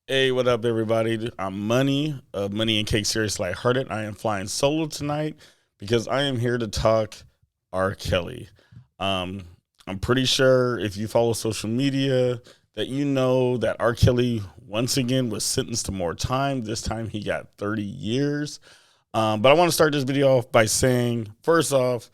Hey, what up, everybody? I'm Money of Money and Cake Series Lighthearted. I am flying solo tonight because I am here to talk R. Kelly. Um, I'm pretty sure if you follow social media that you know that R. Kelly once again was sentenced to more time. This time he got 30 years. But I want to start this video off by saying, first off,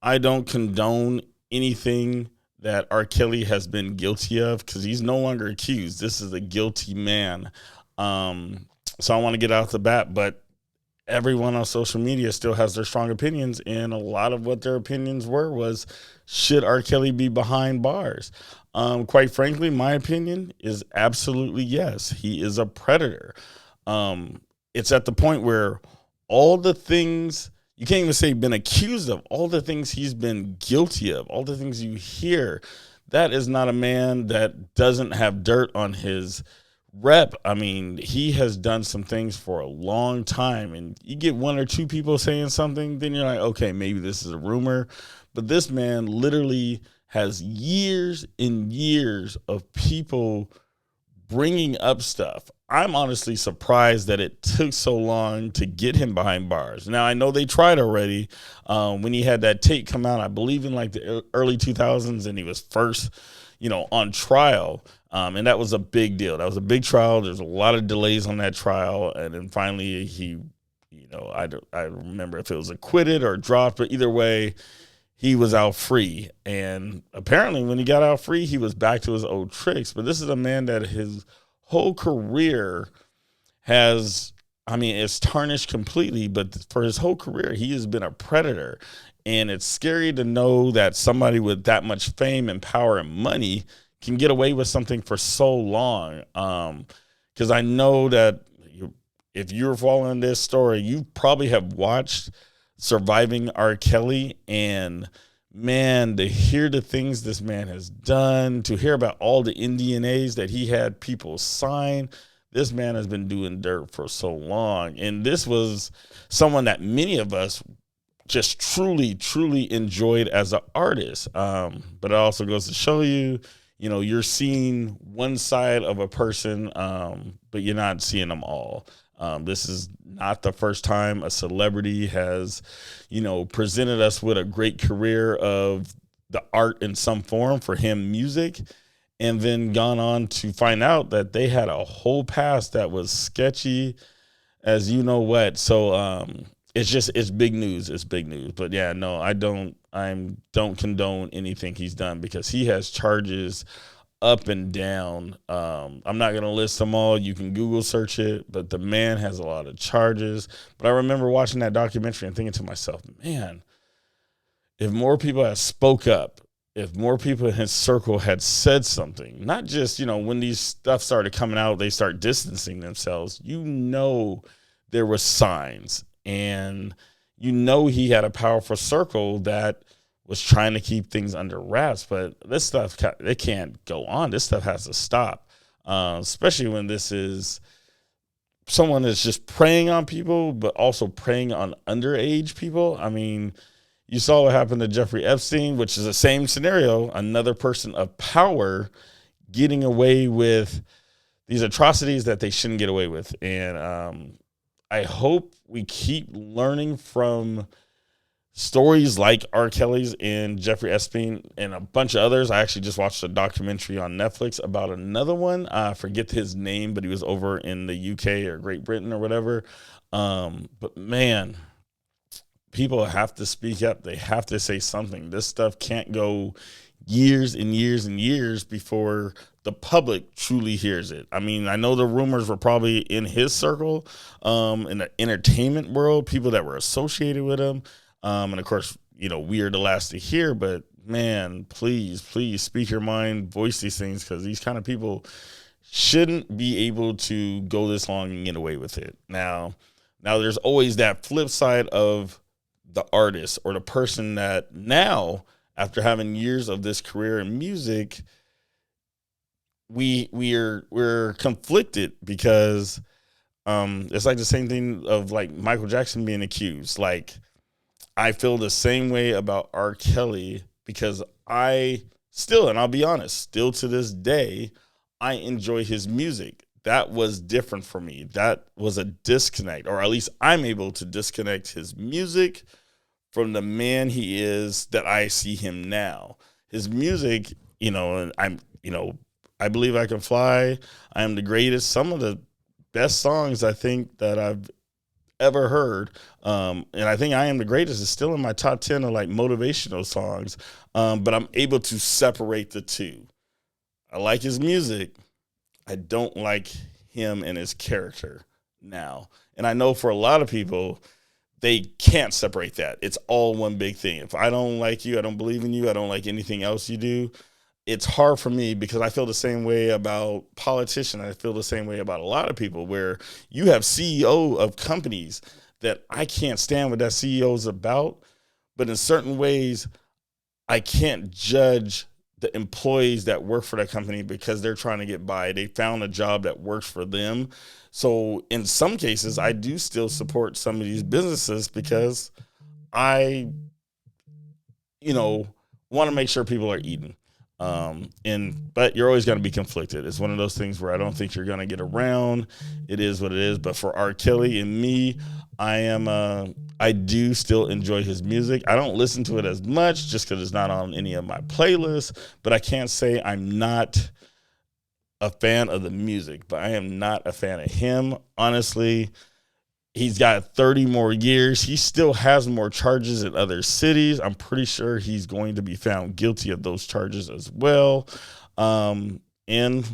I don't condone anything that R. Kelly has been guilty of because he's no longer accused. This is a guilty man. Um, so I want to get out the bat, but everyone on social media still has their strong opinions, and a lot of what their opinions was, should R. Kelly be behind bars? Quite frankly, my opinion is absolutely yes. He is a predator. It's at the point where all the things you can't even say been accused of, all the things he's been guilty of, all the things you hear, that is not a man that doesn't have dirt on his rep. I mean, he has done some things for a long time, and you get one or two people saying something, then you're like, okay, maybe this is a rumor. But this man literally has years and years of people bringing up stuff. I'm honestly surprised that it took so long to get him behind bars. Now, I know they tried already when he had that tape come out, I believe in like the early 2000s, and he was first, on trial. And that was a big deal. That was a big trial. There's a lot of delays on that trial. And then finally he, I remember if it was acquitted or dropped, but either way, he was out free. And apparently when he got out free, he was back to his old tricks. But this is a man that his whole career it's tarnished completely. But for his whole career, he has been a predator. And it's scary to know that somebody with that much fame and power and money can get away with something for so long. Because I know that if you're following this story, you probably have watched Surviving R. Kelly, and man, to hear the things this man has done, to hear about all the NDAs that he had people sign, this man has been doing dirt for so long. And this was someone that many of us just truly enjoyed as an artist. But it also goes to show you, you're seeing one side of a person, but you're not seeing them all. This is not the first time a celebrity has, presented us with a great career of the art in some form, for him music, and then gone on to find out that they had a whole past that was sketchy as you know what. So it's big news. It's big news. But yeah, no, I don't condone anything he's done, because he has charges up and down. I'm not going to list them all. You can Google search it, but the man has a lot of charges. But I remember watching that documentary and thinking to myself, man, if more people had spoke up, if more people in his circle had said something, not just, when these stuff started coming out, they start distancing themselves, there were signs, and he had a powerful circle that was trying to keep things under wraps. But this stuff, it can't go on. This stuff has to stop, especially when this is someone that's just preying on people, but also preying on underage people. I mean, you saw what happened to Jeffrey Epstein, which is the same scenario, another person of power getting away with these atrocities that they shouldn't get away with. And I hope we keep learning from stories like R. Kelly's and Jeffrey Epstein and a bunch of others. I actually just watched a documentary on Netflix about another one. I forget his name, but he was over in the UK or Great Britain or whatever. But man, people have to speak up. They have to say something. This stuff can't go years and years and years before the public truly hears it. I mean, I know the rumors were probably in his circle, in the entertainment world, people that were associated with him. And of course, we are the last to hear, but man, please speak your mind, voice these things, because these kind of people shouldn't be able to go this long and get away with it. Now there's always that flip side of the artist or the person that now, after having years of this career in music, we're conflicted, because it's like the same thing of like Michael Jackson being accused. Like, I feel the same way about R. Kelly, because I still, and I'll be honest, still to this day, I enjoy his music. that was different for me. That was a disconnect, or at least I'm able to disconnect his music from the man he is that I see him now. His music, and I believe I can fly. I am the greatest. Some of the best songs I think that I've ever heard. And I think I Am the Greatest is still in my top 10 of like motivational songs. But I'm able to separate the two. I like his music. I don't like him and his character now. And I know for a lot of people, they can't separate that. It's all one big thing. If I don't like you, I don't believe in you, I don't like anything else you do. It's hard for me because I feel the same way about politicians. I feel the same way about a lot of people where you have CEO of companies that I can't stand what that CEO is about. But in certain ways, I can't judge the employees that work for that company because they're trying to get by. They found a job that works for them. So in some cases, I do still support some of these businesses because I, want to make sure people are eating. But you're always going to be conflicted. It's one of those things where I don't think you're going to get around. It is what it is. But for R. Kelly and me, I do still enjoy his music. I don't listen to it as much just because it's not on any of my playlists, but I can't say I'm not a fan of the music, but I am not a fan of him. Honestly, he's got 30 more years. He still has more charges in other cities. I'm pretty sure he's going to be found guilty of those charges as well. And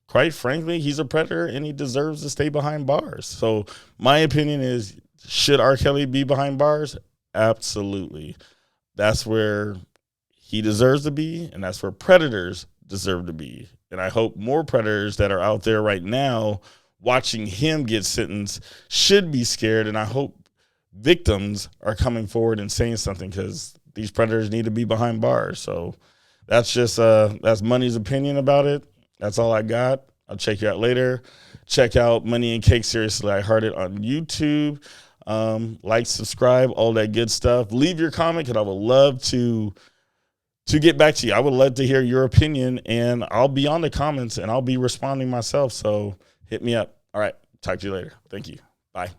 quite frankly, he's a predator and he deserves to stay behind bars. So my opinion is, should R. Kelly be behind bars? Absolutely. That's where he deserves to be, and that's where predators deserve to be. And I hope more predators that are out there right now watching him get sentenced should be scared, and I hope victims are coming forward and saying something because these predators need to be behind bars. So that's just that's Money's opinion about it. That's all I got. I'll check you out later. Check out Money and Cake Seriously Lighthearted on YouTube. Like, subscribe, all that good stuff. Leave your comment because I would love to get back to you. I would love to hear your opinion, and I'll be on the comments and I'll be responding myself. So hit me up. All right. Talk to you later. Thank you. Bye.